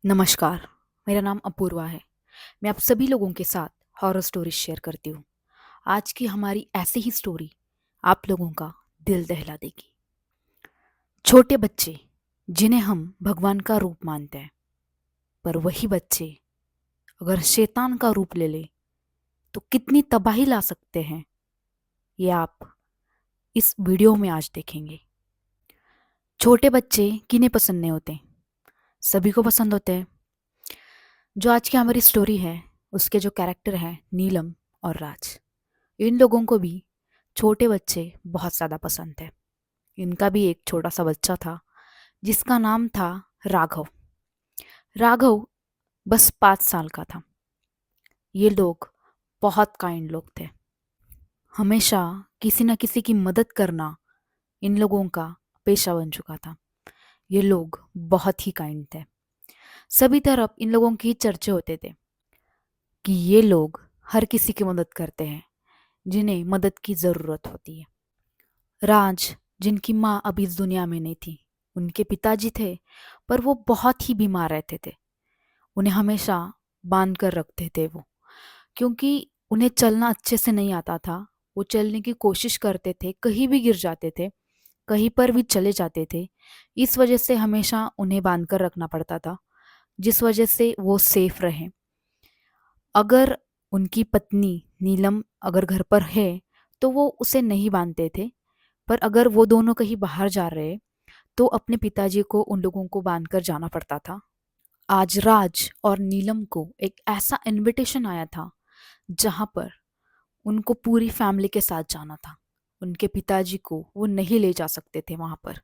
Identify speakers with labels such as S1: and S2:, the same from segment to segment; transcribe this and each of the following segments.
S1: नमस्कार, मेरा नाम अपूर्वा है। मैं आप सभी लोगों के साथ हॉरर स्टोरीज शेयर करती हूँ। आज की हमारी ऐसी ही स्टोरी आप लोगों का दिल दहला देगी। छोटे बच्चे जिन्हें हम भगवान का रूप मानते हैं, पर वही बच्चे अगर शैतान का रूप ले ले तो कितनी तबाही ला सकते हैं, ये आप इस वीडियो में आज देखेंगे। छोटे बच्चे किन्हें पसंद नहीं होते? सभी को पसंद होते हैं। जो आज की हमारी स्टोरी है, उसके जो कैरेक्टर हैं नीलम और राज, इन लोगों को भी छोटे बच्चे बहुत ज़्यादा पसंद थे। इनका भी एक छोटा सा बच्चा था जिसका नाम था राघव। राघव बस 5 साल का था। ये लोग बहुत काइंड लोग थे। हमेशा किसी न किसी की मदद करना इन लोगों का पेशा बन चुका था। ये लोग बहुत ही काइंड थे। सभी तरफ इन लोगों की चर्चे होते थे कि ये लोग हर किसी की मदद करते हैं जिन्हें मदद की ज़रूरत होती है। राज, जिनकी माँ अभी इस दुनिया में नहीं थी, उनके पिताजी थे, पर वो बहुत ही बीमार रहते थे। उन्हें हमेशा बांध कर रखते थे वो, क्योंकि उन्हें चलना अच्छे से नहीं आता था। वो चलने की कोशिश करते थे, कहीं भी गिर जाते थे, कहीं पर भी चले जाते थे। इस वजह से हमेशा उन्हें बांध कर रखना पड़ता था, जिस वजह से वो सेफ रहे। अगर उनकी पत्नी नीलम अगर घर पर है तो वो उसे नहीं बांधते थे, पर अगर वो दोनों कहीं बाहर जा रहे तो अपने पिताजी को उन लोगों को बांध कर जाना पड़ता था। आज राज और नीलम को एक ऐसा इनविटेशन आया था जहां पर उनको पूरी फैमिली के साथ जाना था। उनके पिताजी को वो नहीं ले जा सकते थे वहां पर।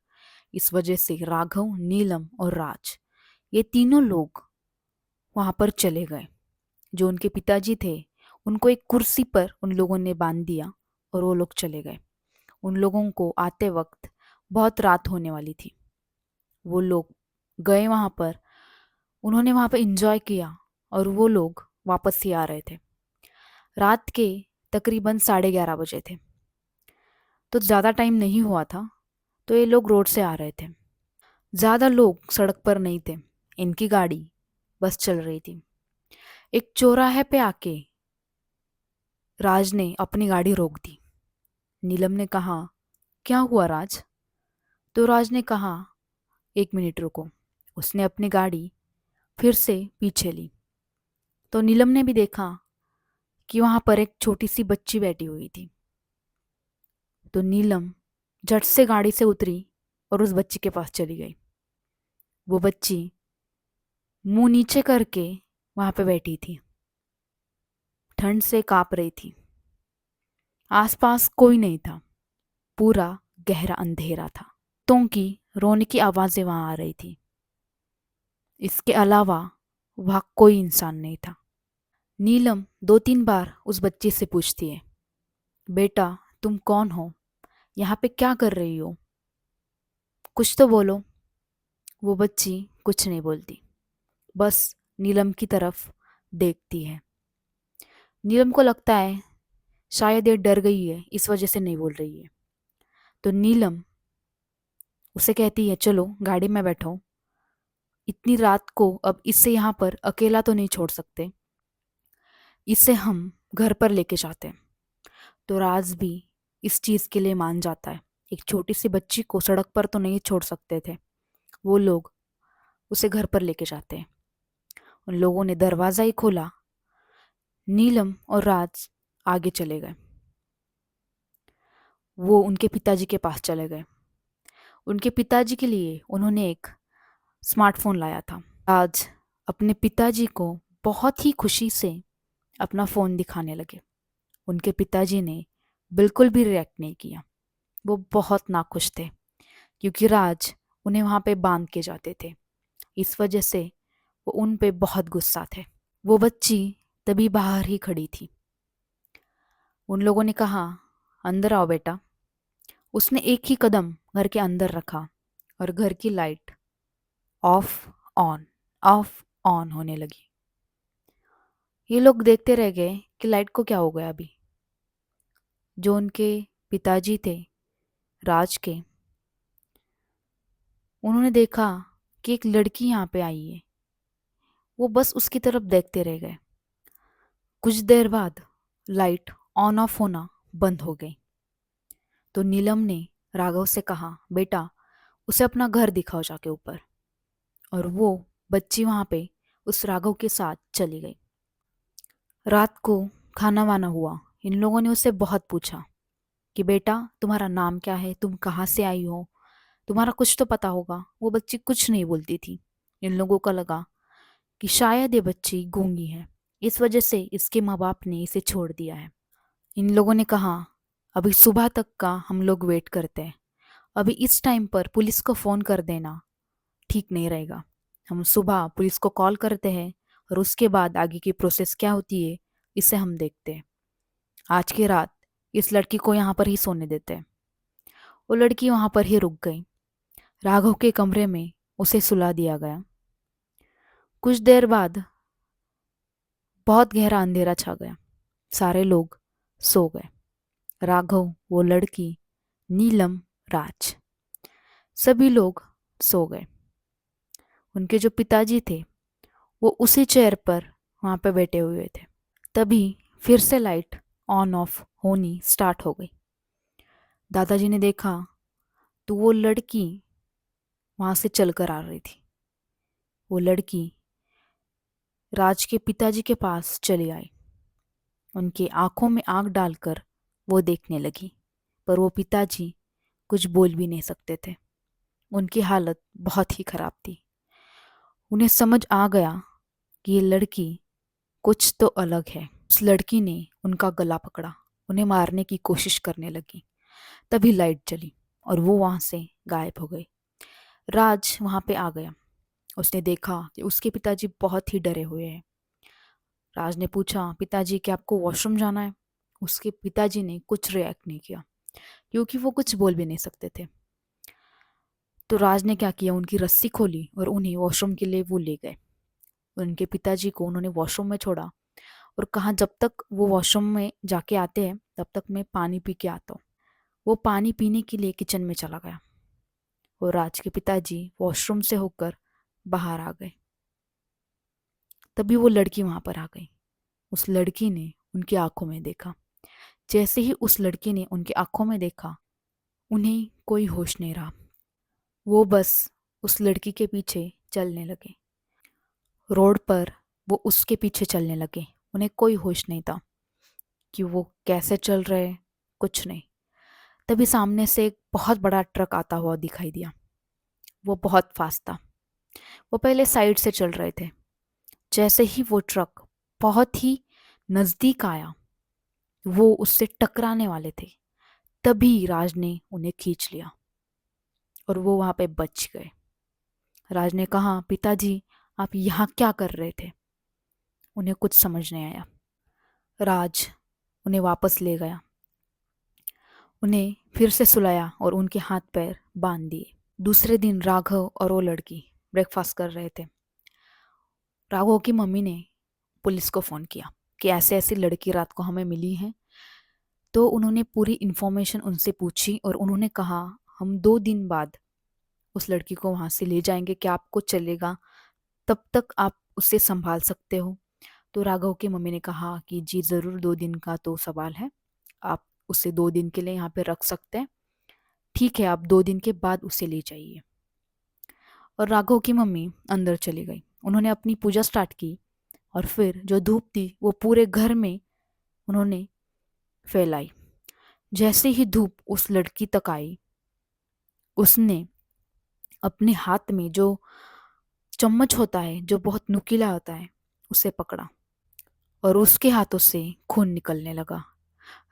S1: इस वजह से राघव, नीलम और राज, ये तीनों लोग वहां पर चले गए। जो उनके पिताजी थे, उनको एक कुर्सी पर उन लोगों ने बांध दिया और वो लोग चले गए। उन लोगों को आते वक्त बहुत रात होने वाली थी। वो लोग गए वहां पर, उन्होंने वहां पर एंजॉय किया और वो लोग वापस ही आ रहे थे। रात के तकरीबन 11:30 बजे थे, तो ज़्यादा टाइम नहीं हुआ था। तो ये लोग रोड से आ रहे थे। ज़्यादा लोग सड़क पर नहीं थे। इनकी गाड़ी बस चल रही थी। एक चौराहे पे आके राज ने अपनी गाड़ी रोक दी। नीलम ने कहा, क्या हुआ राज? तो राज ने कहा, 1 मिनट रुको। उसने अपनी गाड़ी फिर से पीछे ली। तो नीलम ने भी देखा कि वहां पर एक छोटी सी बच्ची बैठी हुई थी। तो नीलम झट से गाड़ी से उतरी और उस बच्ची के पास चली गई। वो बच्ची मुंह नीचे करके वहां पे बैठी थी, ठंड से कांप रही थी। आसपास कोई नहीं था, पूरा गहरा अंधेरा था। कुत्तों की रोने की आवाजें वहां आ रही थी। इसके अलावा वहां कोई इंसान नहीं था। नीलम 2-3 बार उस बच्ची से पूछती है, बेटा तुम कौन हो? यहाँ पे क्या कर रही हो? कुछ तो बोलो। वो बच्ची कुछ नहीं बोलती, बस नीलम की तरफ देखती है। नीलम को लगता है शायद ये डर गई है, इस वजह से नहीं बोल रही है। तो नीलम उसे कहती है, चलो गाड़ी में बैठो। इतनी रात को अब इसे यहाँ पर अकेला तो नहीं छोड़ सकते, इसे हम घर पर लेके जाते हैं। तो राज भी इस चीज के लिए मान जाता है। एक छोटी सी बच्ची को सड़क पर तो नहीं छोड़ सकते थे। वो लोग उसे घर पर लेके जाते हैं। उन लोगों ने दरवाजा ही खोला। नीलम और राज आगे चले गए। वो उनके पिताजी के पास चले गए। उनके पिताजी के लिए उन्होंने एक स्मार्टफोन लाया था। राज अपने पिताजी को बहुत ही खुशी से अपना फोन दिखाने लगे। उनके पिताजी ने बिल्कुल भी रिएक्ट नहीं किया। वो बहुत नाखुश थे, क्योंकि राज उन्हें वहां पे बांध के जाते थे। इस वजह से वो उन पे बहुत गुस्सा थे। वो बच्ची तभी बाहर ही खड़ी थी। उन लोगों ने कहा, अंदर आओ बेटा। उसने एक ही कदम घर के अंदर रखा और घर की light of on off on होने लगी। ये लोग देखते रह गए कि लाइट को क्या हो गया अभी। जो उनके पिताजी थे राज के, उन्होंने देखा कि एक लड़की यहाँ पे आई है। वो बस उसकी तरफ देखते रह गए। कुछ देर बाद लाइट ऑन ऑफ होना बंद हो गई। तो नीलम ने राघव से कहा, बेटा उसे अपना घर दिखाओ जाके ऊपर। और वो बच्ची वहां पे उस राघव के साथ चली गई। रात को खाना वाना हुआ। इन लोगों ने उससे बहुत पूछा कि बेटा तुम्हारा नाम क्या है, तुम कहाँ से आई हो, तुम्हारा कुछ तो पता होगा। वो बच्ची कुछ नहीं बोलती थी। इन लोगों को लगा कि शायद ये बच्ची गूंगी है, इस वजह से इसके माँ बाप ने इसे छोड़ दिया है। इन लोगों ने कहा, अभी सुबह तक का हम लोग वेट करते हैं, अभी इस टाइम पर पुलिस को फ़ोन कर देना ठीक नहीं रहेगा। हम सुबह पुलिस को कॉल करते हैं और उसके बाद आगे की प्रोसेस क्या होती है इसे हम देखते हैं। आज की रात इस लड़की को यहाँ पर ही सोने देते हैं। वो लड़की वहाँ पर ही रुक गई। राघव के कमरे में उसे सुला दिया गया। कुछ देर बाद बहुत गहरा अंधेरा छा गया। सारे लोग सो गए। राघव, वो लड़की, नीलम, राज, सभी लोग सो गए। उनके जो पिताजी थे वो उसी चेयर पर वहां पे बैठे हुए थे। तभी फिर से लाइट ऑन ऑफ होनी स्टार्ट हो गई। दादाजी ने देखा तो वो लड़की वहां से चलकर आ रही थी। वो लड़की राज के पिताजी के पास चली आई। उनकी आंखों में आंख डालकर वो देखने लगी, पर वो पिताजी कुछ बोल भी नहीं सकते थे। उनकी हालत बहुत ही खराब थी। उन्हें समझ आ गया कि ये लड़की कुछ तो अलग है। उस लड़की ने उनका गला पकड़ा, उन्हें मारने की कोशिश करने लगी। तभी लाइट जली और वो वहां से गायब हो गई। राज वहां पे आ गया। उसने देखा कि उसके पिताजी बहुत ही डरे हुए हैं। राज ने पूछा, पिताजी क्या आपको वॉशरूम जाना है? उसके पिताजी ने कुछ रिएक्ट नहीं किया, क्योंकि वो कुछ बोल भी नहीं सकते थे। तो राज ने क्या किया, उनकी रस्सी खोली और उन्हें वॉशरूम के लिए वो ले गए। उनके पिताजी को उन्होंने वॉशरूम में छोड़ा और कहा, जब तक वो वॉशरूम में जाके आते हैं तब तक मैं पानी पी के आता हूँ। वो पानी पीने के लिए किचन में चला गया और राज के पिताजी वॉशरूम से होकर बाहर आ गए। तभी वो लड़की वहां पर आ गई। उस लड़की ने उनकी आंखों में देखा। जैसे ही उस लड़की ने उनकी आंखों में देखा, उन्हें कोई होश नहीं रहा। वो बस उस लड़की के पीछे चलने लगे। रोड पर वो उसके पीछे चलने लगे। उन्हें कोई होश नहीं था कि वो कैसे चल रहे, कुछ नहीं। तभी सामने से एक बहुत बड़ा ट्रक आता हुआ दिखाई दिया। वो बहुत फास्ट था। वो पहले साइड से चल रहे थे। जैसे ही वो ट्रक बहुत ही नजदीक आया, वो उससे टकराने वाले थे। तभी राज ने उन्हें खींच लिया और वो वहां पे बच गए। राज ने कहा, पिताजी आप यहाँ क्या कर रहे थे? उन्हें कुछ समझ नहीं आया। राज उन्हें वापस ले गया, उन्हें फिर से सुलाया और उनके हाथ पैर बांध दिए। दूसरे दिन राघव और वो लड़की ब्रेकफास्ट कर रहे थे। राघव की मम्मी ने पुलिस को फ़ोन किया कि ऐसे ऐसी लड़की रात को हमें मिली है। तो उन्होंने पूरी इन्फॉर्मेशन उनसे पूछी और उन्होंने कहा, हम 2 दिन बाद उस लड़की को वहाँ से ले जाएंगे, क्या आपको चलेगा? तब तक आप उसे संभाल सकते हो? तो राघव की मम्मी ने कहा कि जी ज़रूर, 2 दिन का तो सवाल है, आप उसे 2 दिन के लिए यहाँ पे रख सकते हैं। ठीक है, आप 2 दिन के बाद उसे ले जाइए। और राघव की मम्मी अंदर चली गई। उन्होंने अपनी पूजा स्टार्ट की और फिर जो धूप थी वो पूरे घर में उन्होंने फैलाई। जैसे ही धूप उस लड़की तक आई, उसने अपने हाथ में जो चम्मच होता है जो बहुत नुकीला होता है उसे पकड़ा और उसके हाथों से खून निकलने लगा।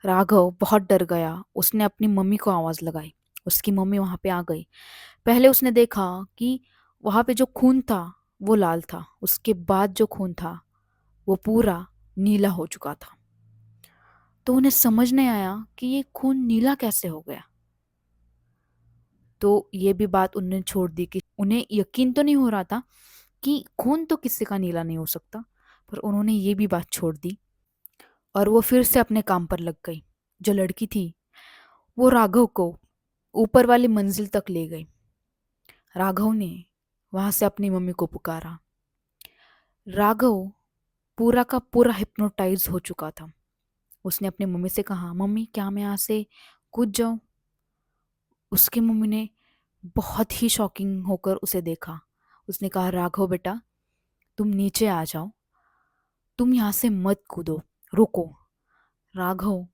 S1: राघव बहुत डर गया। उसने अपनी मम्मी को आवाज लगाई। उसकी मम्मी वहां पे आ गई। पहले उसने देखा कि वहां पे जो खून था वो लाल था, उसके बाद जो खून था वो पूरा नीला हो चुका था। तो उन्हें समझ नहीं आया कि ये खून नीला कैसे हो गया। तो ये भी बात उन्होंने छोड़ दी कि उन्हें यकीन तो नहीं हो रहा था कि खून तो किसी का नीला नहीं हो सकता, पर उन्होंने ये भी बात छोड़ दी और वो फिर से अपने काम पर लग गई। जो लड़की थी वो राघव को ऊपर वाली मंजिल तक ले गई। राघव ने वहां से अपनी मम्मी को पुकारा। राघव पूरा का पूरा हिप्नोटाइज हो चुका था। उसने अपनी मम्मी से कहा, मम्मी क्या मैं यहाँ से कूद जाऊं? उसकी मम्मी ने बहुत ही शॉकिंग होकर उसे देखा। उसने कहा, राघव बेटा, तुम नीचे आ जाओ, तुम यहाँ से मत कूदो, रुको। राघव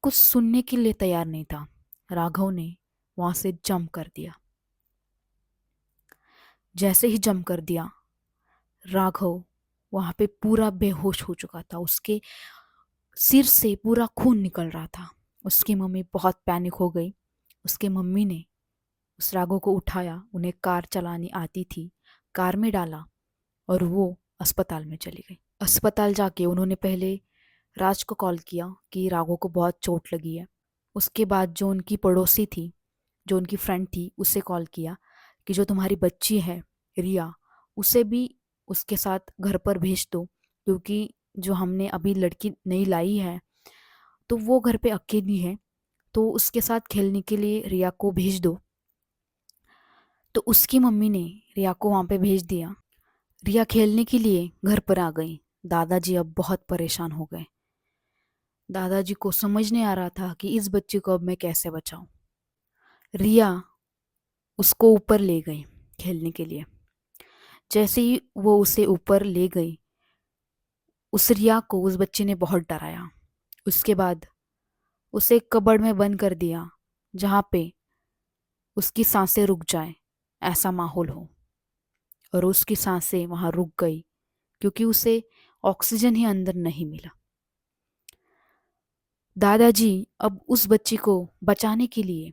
S1: कुछ सुनने के लिए तैयार नहीं था। राघव ने वहां से जंप कर दिया। जैसे ही जंप कर दिया, राघव वहां पे पूरा बेहोश हो चुका था। उसके सिर से पूरा खून निकल रहा था। उसकी मम्मी बहुत पैनिक हो गई। उसके मम्मी ने उस राघव को उठाया, उन्हें कार चलानी आती थी, कार में डाला और वो अस्पताल में चली गई। अस्पताल जाके उन्होंने पहले राज को कॉल किया कि राघव को बहुत चोट लगी है। उसके बाद जो उनकी पड़ोसी थी, जो उनकी फ्रेंड थी, उससे कॉल किया कि जो तुम्हारी बच्ची है रिया, उसे भी उसके साथ घर पर भेज दो, क्योंकि जो हमने अभी लड़की नई लाई है तो वो घर पे अकेली है, तो उसके साथ खेलने के लिए रिया को भेज दो। तो उसकी मम्मी ने रिया को वहां पे भेज दिया। रिया खेलने के लिए घर पर आ गई। दादाजी अब बहुत परेशान हो गए। दादाजी को समझ नहीं आ रहा था कि इस बच्चे को अब मैं कैसे बचाऊं। रिया उसको ऊपर ले गई खेलने के लिए। जैसे ही वो उसे ऊपर ले गई, उस रिया को उस बच्चे ने बहुत डराया। उसके बाद उसे एक कबर्ड में बंद कर दिया, जहां पे उसकी सांसें रुक जाए, ऐसा माहौल हो। और उसकी सांसें वहां रुक गई, क्योंकि उसे ऑक्सीजन ही अंदर नहीं मिला। दादाजी अब उस बच्ची को बचाने के लिए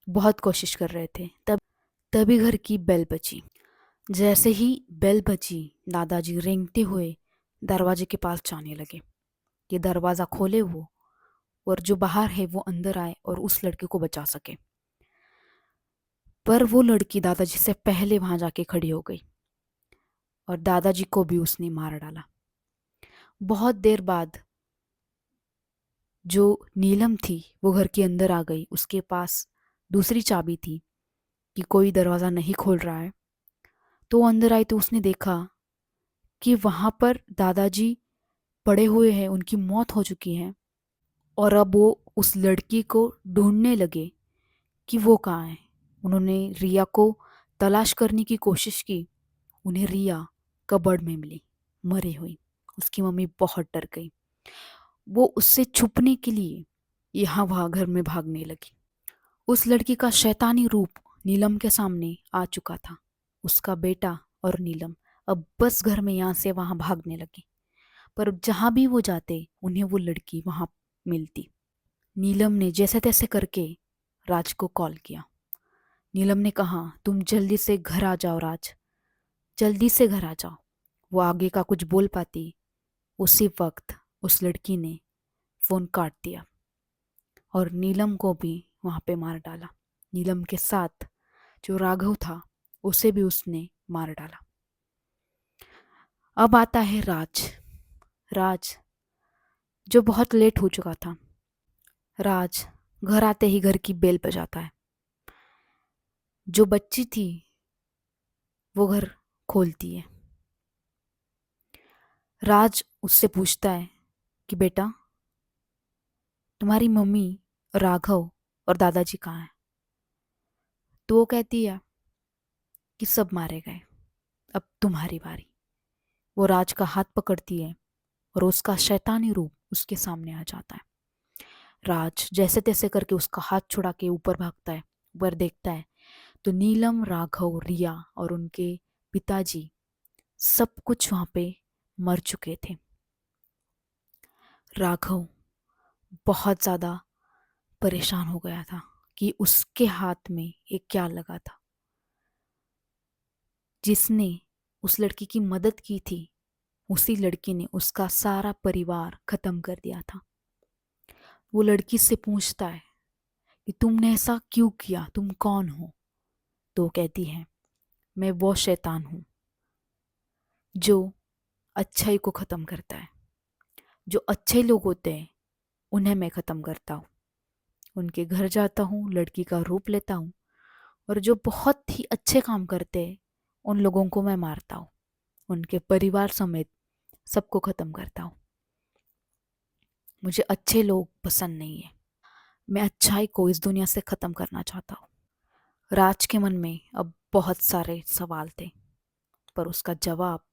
S1: बहुत कोशिश कर रहे थे। तभी घर की बेल बजी। जैसे ही बेल बजी, दादाजी रेंगते हुए दरवाजे के पास जाने लगे कि दरवाजा खोले वो, और जो बाहर है वो अंदर आए और उस लड़के को बचा सके। पर वो लड़की दादाजी से पहले वहां जाके खड़ी हो गई और दादाजी को भी उसने मार डाला। बहुत देर बाद जो नीलम थी वो घर के अंदर आ गई। उसके पास दूसरी चाबी थी कि कोई दरवाजा नहीं खोल रहा है। तो वो अंदर आई तो उसने देखा कि वहां पर दादाजी पड़े हुए हैं, उनकी मौत हो चुकी है। और अब वो उस लड़की को ढूंढने लगे कि वो कहाँ है। उन्होंने रिया को तलाश करने की कोशिश की। उन्हें रिया कबर्ड में मिली, मरी हुई। उसकी मम्मी बहुत डर गई। वो उससे छुपने के लिए यहाँ वहाँ घर में भागने लगी। उस लड़की का शैतानी रूप नीलम के सामने आ चुका था। उसका बेटा और नीलम अब बस घर में यहाँ से वहां भागने लगे, पर जहां भी वो जाते उन्हें वो लड़की वहां मिलती। नीलम ने जैसे तैसे करके राज को कॉल किया। नीलम ने कहा, तुम जल्दी से घर आ जाओ राज, जल्दी से घर आ जाओ। वो आगे का कुछ बोल पाती, उसी वक्त उस लड़की ने फोन काट दिया और नीलम को भी वहां पे मार डाला। नीलम के साथ जो राघव था उसे भी उसने मार डाला। अब आता है राज। राज जो बहुत लेट हो चुका था। राज घर आते ही घर की बेल बजाता है। जो बच्ची थी वो घर खोलती है। राज उससे पूछता है कि बेटा, तुम्हारी मम्मी, राघव और दादाजी कहाँ हैं? तो वो कहती है कि सब मारे गए, अब तुम्हारी बारी। वो राज का हाथ पकड़ती है और उसका शैतानी रूप उसके सामने आ जाता है। राज जैसे तैसे करके उसका हाथ छुड़ा के ऊपर भागता है। ऊपर देखता है तो नीलम, राघव, रिया और उनके पिताजी सब कुछ वहां पे मर चुके थे। राघव बहुत ज्यादा परेशान हो गया था कि उसके हाथ में ये क्या लगा था। जिसने उस लड़की की मदद की थी, उसी लड़की ने उसका सारा परिवार खत्म कर दिया था। वो लड़की से पूछता है कि तुमने ऐसा क्यों किया, तुम कौन हो? तो कहती है, मैं वो शैतान हूं जो अच्छाई को खत्म करता है। जो अच्छे लोग होते हैं उन्हें मैं खत्म करता हूँ। उनके घर जाता हूँ, लड़की का रूप लेता हूँ, और जो बहुत ही अच्छे काम करते हैं उन लोगों को मैं मारता हूँ। उनके परिवार समेत सबको ख़त्म करता हूँ। मुझे अच्छे लोग पसंद नहीं है। मैं अच्छाई को इस दुनिया से ख़त्म करना चाहता हूँ। राज के मन में अब बहुत सारे सवाल थे, पर उसका जवाब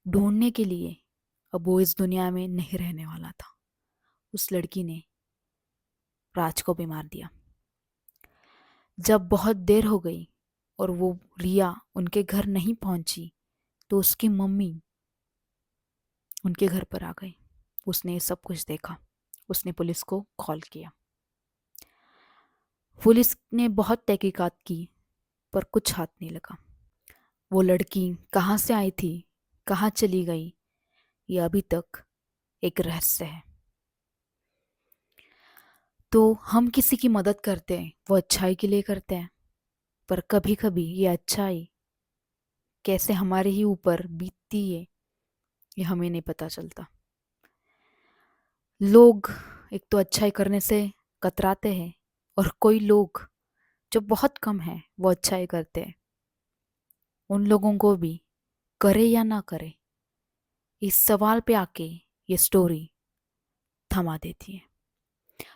S1: ढूंढने के लिए अब वो इस दुनिया में नहीं रहने वाला था। उस लड़की ने राज को भी मार दिया। जब बहुत देर हो गई और वो रिया उनके घर नहीं पहुंची, तो उसकी मम्मी उनके घर पर आ गई। उसने ये सब कुछ देखा। उसने पुलिस को कॉल किया। पुलिस ने बहुत तहकीकात की, पर कुछ हाथ नहीं लगा। वो लड़की कहाँ से आई थी, कहाँ चली गई, ये अभी तक एक रहस्य है। तो हम किसी की मदद करते हैं, वो अच्छाई के लिए करते हैं, पर कभी कभी ये अच्छाई कैसे हमारे ही ऊपर बीतती है, ये हमें नहीं पता चलता। लोग एक तो अच्छाई करने से कतराते हैं, और कोई लोग जो बहुत कम है वो अच्छाई करते हैं। उन लोगों को भी करे या ना करे, इस सवाल पे आके ये स्टोरी थमा देती है।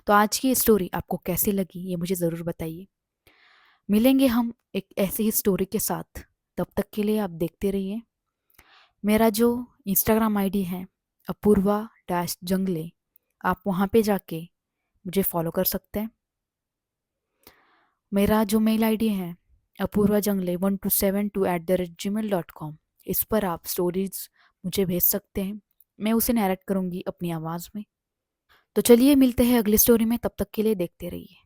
S1: तो आज की ये स्टोरी आपको कैसी लगी ये मुझे ज़रूर बताइए। मिलेंगे हम एक ऐसी ही स्टोरी के साथ। तब तक के लिए आप देखते रहिए। मेरा जो इंस्टाग्राम आईडी है अपूर्वा डैश जंगले, आप वहाँ पे जाके मुझे फॉलो कर सकते हैं। मेरा जो मेल आईडी है अपूर्वा जंगले 1272@gmail.com, इस पर आप स्टोरीज मुझे भेज सकते हैं। मैं उसे नैरेट करूँगी अपनी आवाज़ में। तो चलिए मिलते हैं अगली स्टोरी में। तब तक के लिए देखते रहिए।